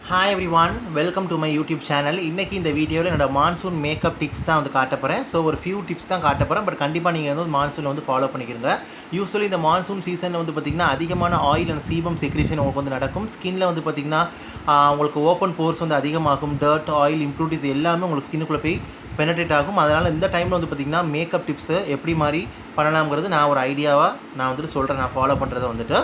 Hi everyone, welcome to my YouTube channel. இன்னைக்கு இந்த வீடியோவில் என்னோட மான்சூன் மேக்கப் டிப்ஸ் தான் வந்து காட்ட போகிறேன். ஸோ ஒரு ஃபியூ டிப்ஸ் தான் காட்ட போகிறேன். பட் கண்டிப்பாக நீங்கள் வந்து மான்சூனில் வந்து ஃபாலோ பண்ணிக்கிறங்க. யூஸ்வலி இந்த மான்சூன் சீசனில் வந்து பார்த்திங்கன்னா அதிகமான ஆயில் அண்ட் சீபம் செக்ரேஷன் உங்களுக்கு வந்து நடக்கும். ஸ்கின்னில் வந்து பார்த்திங்கன்னா உங்களுக்கு ஓப்பன் போர்ஸ் வந்து அதிகமாகும். டர்ட், ஆயில், இம்ப்யூரிட்டிஸ் எல்லாமே உங்களுக்கு ஸ்கின்னுக்குள்ளே போய் பெனட்ரேட் ஆகும். அதனால் இந்த டைமில் வந்து பார்த்திங்கன்னா மேக்கப் டிப்ஸு எப்படி மாதிரி பண்ணலாம்ங்கிறது நான் ஒரு ஐடியாவாக நான் வந்துட்டு சொல்கிறேன். நான் ஃபாலோ பண்ணுறதை வந்துட்டு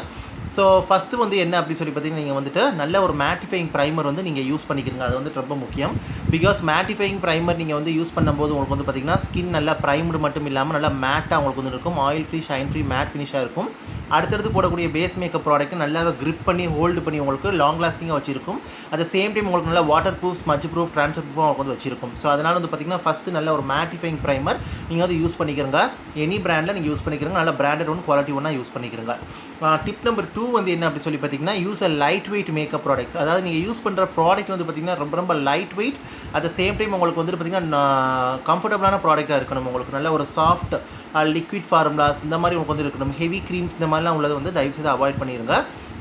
ஸோ ஃபஸ்ட்டு வந்து என்ன அப்படி சொல்லி பார்த்தீங்கன்னா நீங்கள் வந்துட்டு நல்ல ஒரு மேட்டிஃபையிங் ப்ரைமர் வந்து நீங்கள் யூஸ் பண்ணிக்கிறீங்க. அது வந்து ரொம்ப முக்கியம். பிகாஸ் மேட்டிஃபையிங் ப்ரைமர் நீங்கள் வந்து யூஸ் பண்ணும்போது உங்களுக்கு வந்து பார்த்திங்கன்னா ஸ்கின் நல்லா ப்ரைம்டு மட்டும் இல்லாமல் நல்லா மேட்டாக உங்களுக்கு வந்து இருக்கும். Oil free, shine free, matte ஃபினிஷாக இருக்கும். அடுத்தடுத்து போடக்கூடிய பேஸ் மேக்கப் ப்ராடக்ட் நல்லாவே கிரிப் பண்ணி ஹோல்டு பண்ணி உங்களுக்கு லாங் லாஸ்டிங்காக வச்சிருக்கும். அட் சேம் டைம் உங்களுக்கு நல்லா water proof, smudge proof, transfer proof உங்களுக்கு வந்து வச்சிருக்கும். ஸோ அதனால் வந்து பார்த்திங்கன்னா ஃபஸ்ட்டு நல்ல ஒரு மேட்டிஃபையிங் ப்ரைமர் நீங்கள் வந்து யூஸ் பண்ணிக்கிறங்க. எனி பிராண்டில் நீங்கள் யூஸ் பண்ணிக்கிறங்க. நல்லா பிராண்டட் ஒன்று, குவாலிட்டி ஒன்றா யூஸ் பண்ணிக்கிறங்க. டிப் நம்பர் 2 வந்து என்ன அப்படி சொல்லி பார்த்தீங்கன்னா யூஸ் அ லைட் வெயிட் மேக்கப் ப்ராடக்ட்ஸ். அதாவது நீங்கள் யூஸ் பண்ணுற ப்ராடக்ட் வந்து பார்த்திங்கன்னா ரொம்ப ரொம்ப light weight. At same time உங்களுக்கு வந்துட்டு பார்த்திங்கன்னா கம்ஃபர்டபுளான ப்ராடக்டாக இருக்கணும். உங்களுக்கு நல்ல ஒரு சாஃப்ட் லிக்விட் ஃபார்முலாஸ் இந்த மாதிரி உங்களுக்கு வந்து இருக்கணும். ஹெவி க்ரீம்ஸ் இந்த மாதிரிலாம் உள்ளது வந்து தயவுசெய்து அவாய்ட் பண்ணிடுங்க.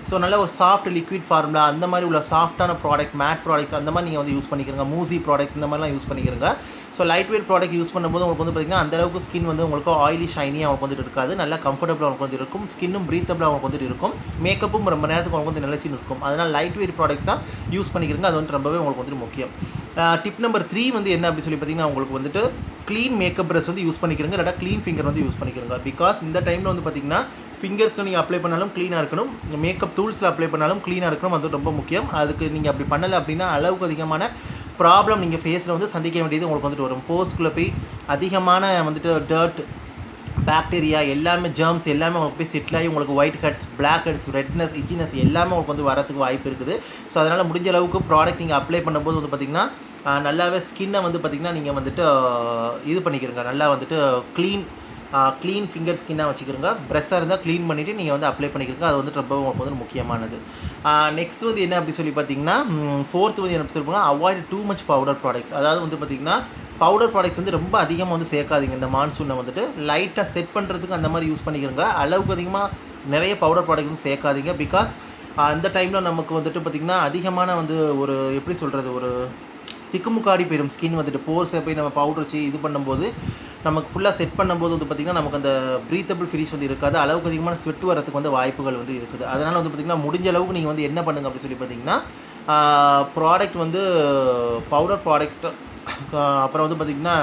ஸோ நல்ல ஒரு சாஃப்ட் லிக்விட் ஃபார்முலா அந்த மாதிரி உள்ள சாஃப்டான ப்ராடக்ட், மேட் ப்ராடக்ட்ஸ் அந்த மாதிரி நீங்கள் வந்து யூஸ் பண்ணிக்கிறங்க. மூசி ப்ராடக்ட்ஸ் இந்த மாதிரிலாம் யூஸ் பண்ணிக்கிறங்க. So lightweight product use பண்ணும்போது உங்களுக்கு வந்து பார்த்திங்கன்னா அந்தளவுக்கு ஸ்கின் வந்து உங்களுக்கு ஆயிலி, ஷைனியாக உங்களுக்கு வந்துட்டு இருக்காது. நல்லா கம்ஃபர்டபுளாக உங்களுக்கு வந்து இருக்கும். ஸ்கின்னும் ப்ரீத்தபிளாக உங்களுக்கு வந்துட்டு இருக்கும். மேக்கப்பும் ரொம்ப நேரத்துக்கு உங்களுக்கு வந்து நிலச்சி இருக்கும். அதனால் லைட் வெயிட் ப்ராடக்ட்ஸ் தான் யூஸ் பண்ணிக்கிறங்க. அது வந்து ரொம்பவே உங்களுக்கு வந்துட்டு முக்கியம். டிப் நம்பர் 3 வந்து என்ன அப்படி சொல்லி பார்த்தீங்கன்னா உங்களுக்கு வந்துட்டு க்ளீன் மேக்கப் ப்ரஷ் வந்து யூஸ் பண்ணிக்கிறங்க. இல்லாட்டா க்ளீன் ஃபிங்கர் வந்து யூஸ் பண்ணிக்கிறங்க. பிகாஸ் இந்த டைமில் வந்து பார்த்திங்கன்னா ஃபிங்கர்ஸில் நீங்கள் அப்ளை பண்ணாலும் க்ளீனாக இருக்கணும். மேக்கப் டூல்ஸில் அப்ளை பண்ணாலும் க்ளீனாக இருக்கணும். அது ரொம்ப முக்கியம். அதுக்கு நீங்கள் அப்படி பண்ணலை அப்படின்னா அளவுக்கு அதிகமான ப்ராப்ளம் நீங்கள் ஃபேஸில் வந்து சந்திக்க வேண்டியது உங்களுக்கு வந்துட்டு வரும். போஸ்க்குள்ளே போய் அதிகமான வந்துட்டு டர்ட், பாக்டீரியா எல்லாமே, ஜெர்ம்ஸ் எல்லாமே உங்களுக்கு போய் செட்டில் ஆகி உங்களுக்கு white heads, black heads, redness, itchiness எல்லாமே உங்களுக்கு வந்து வரத்துக்கு வாய்ப்பு இருக்குது. ஸோ அதனால் முடிஞ்ச அளவுக்கு ப்ராடக்ட் நீங்கள் அப்ளை பண்ணும்போது வந்து பார்த்திங்கன்னா நல்லாவே ஸ்கின்னை வந்து பார்த்திங்கன்னா நீங்கள் வந்துட்டு இது பண்ணிக்கிறங்க. நல்லா வந்துட்டு க்ளீன் ஃபிங்கர் ஸ்கின்னாக வச்சுக்கிறங்க. ப்ரெஷ்ஷாக இருந்தால் க்ளீன் பண்ணிவிட்டு நீங்கள் வந்து அப்ளை பண்ணிக்கிறங்க. அது வந்துட்டு ரொம்ப உங்களுக்கு வந்து முக்கியமானது. நெக்ஸ்ட் வந்து என்ன அப்படி சொல்லி பார்த்தீங்கன்னா 4th வந்து என்ன சொல்லுவாங்க, avoid too much powder products. அதாவது வந்து பார்த்திங்கன்னா பவுடர் ப்ராடக்ட்ஸ் வந்து ரொம்ப அதிகமாக வந்து சேர்க்காதீங்க. இந்த மான்சூனை வந்துட்டு லைட்டாக செட் பண்ணுறதுக்கு அந்த மாதிரி யூஸ் பண்ணிக்கிறங்க. அளவுக்கு அதிகமாக நிறைய பவுடர் ப்ராடக்ட் வந்து சேர்க்காதீங்க. பிகாஸ் அந்த டைமில் நமக்கு வந்துட்டு பார்த்திங்கன்னா அதிகமான வந்து ஒரு எப்படி சொல்கிறது, ஒரு திக்குமுக்காடி போயிடும் ஸ்கின் வந்துட்டு. போர்ஸை போய் நம்ம பவுடர் வச்சு இது பண்ணும்போது நமக்கு ஃபுல்லாக செட் பண்ணும்போது வந்து பார்த்திங்கன்னா நமக்கு அந்த ப்ரீத்தபிள் ஃபினிஷ் வந்து இருக்காது. அளவுக்கு அதிகமான ஸ்வெட் வரத்துக்கு வந்து வாய்ப்புகள் வந்து இருக்குது. அதனால் வந்து பார்த்திங்கன்னா முடிஞ்ச அளவுக்கு நீங்கள் வந்து என்ன பண்ணுங்க அப்படி சொல்லி பார்த்தீங்கன்னா ப்ராடக்ட் வந்து பவுடர் ப்ராடக்ட், அப்புறம் வந்து பார்த்திங்கன்னா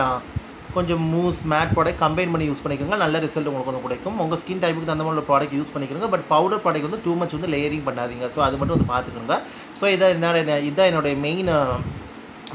கொஞ்சம் மூஸ், மேட் ப்ராடக்ட் கம்பைன் பண்ணி யூஸ் பண்ணிக்கோங்க. நல்ல ரிசல்ட் உங்களுக்கு வந்து கிடைக்கும். உங்கள் ஸ்கின் டைப்புக்கு அந்த மாதிரி ப்ராடக்ட் யூஸ் பண்ணிக்கிறங்க. பட் பவுடர் ப்ராடக்ட் வந்து டூ மச் வந்து லேயரிங் பண்ணாதீங்க. ஸோ அது மட்டும் வந்து பார்த்துக்கோங்க. ஸோ இதான் என்னுடைய main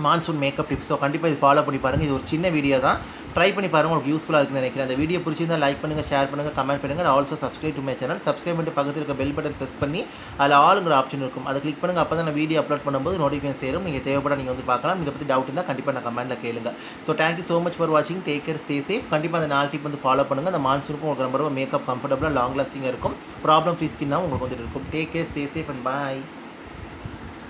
monsoon makeup tips. So கண்டிப்பாக இது ஃபாலோ பண்ணி பாருங்கள். இது ஒரு சின்ன வீடியோ தான், ட்ரை பண்ணி பாருங்கள். உங்களுக்கு யூஸ்ஃபுல்லாக இருக்குன்னு நினைக்கிறேன். அந்த வீடியோ பிடிச்சிருந்தால் லைக் பண்ணுங்கள், ஷேர் பண்ணுங்கள், கமெண்ட் பண்ணுங்கள். Also subscribe to my channel. Subscribe பண்ணிட்டு பக்கத்தில் இருக்க பெல் பட்டன் ப்ரெஸ் பண்ணி அதில் ஆளுங்கிற ஆப்ஷன் இருக்கும், அதை கிளிக் பண்ணுங்கள். அப்போ தான் நான் வீடியோ அப்லோட் பண்ணும்போது நோட்டிஃபிகேஷன் சேரும். நீங்கள் தேவைப்பட நீங்கள் வந்து பார்க்கலாம். இதை பற்றி டவுட் இருந்தால் கண்டிப்பாக நான் கமெண்ட்டில் கேளுங்க. So thank you so much for வாட்சிங். Take care, stay safe. கண்டிப்பாக அந்த 4 டிப் வந்து ஃபாலோ பண்ணுங்கள். அந்த மான்சூனுக்கும் உங்களுக்கு ரொம்ப மேக்கப் கம்ஃபர்டபுளாக லாங் லாஸ்டிங்காக இருக்கும். ப்ராப்ளம் ஃப்ரீ ஸ்கின்னாகவும் உங்களுக்கு வந்து இருக்கும். Take care, stay safe and bye.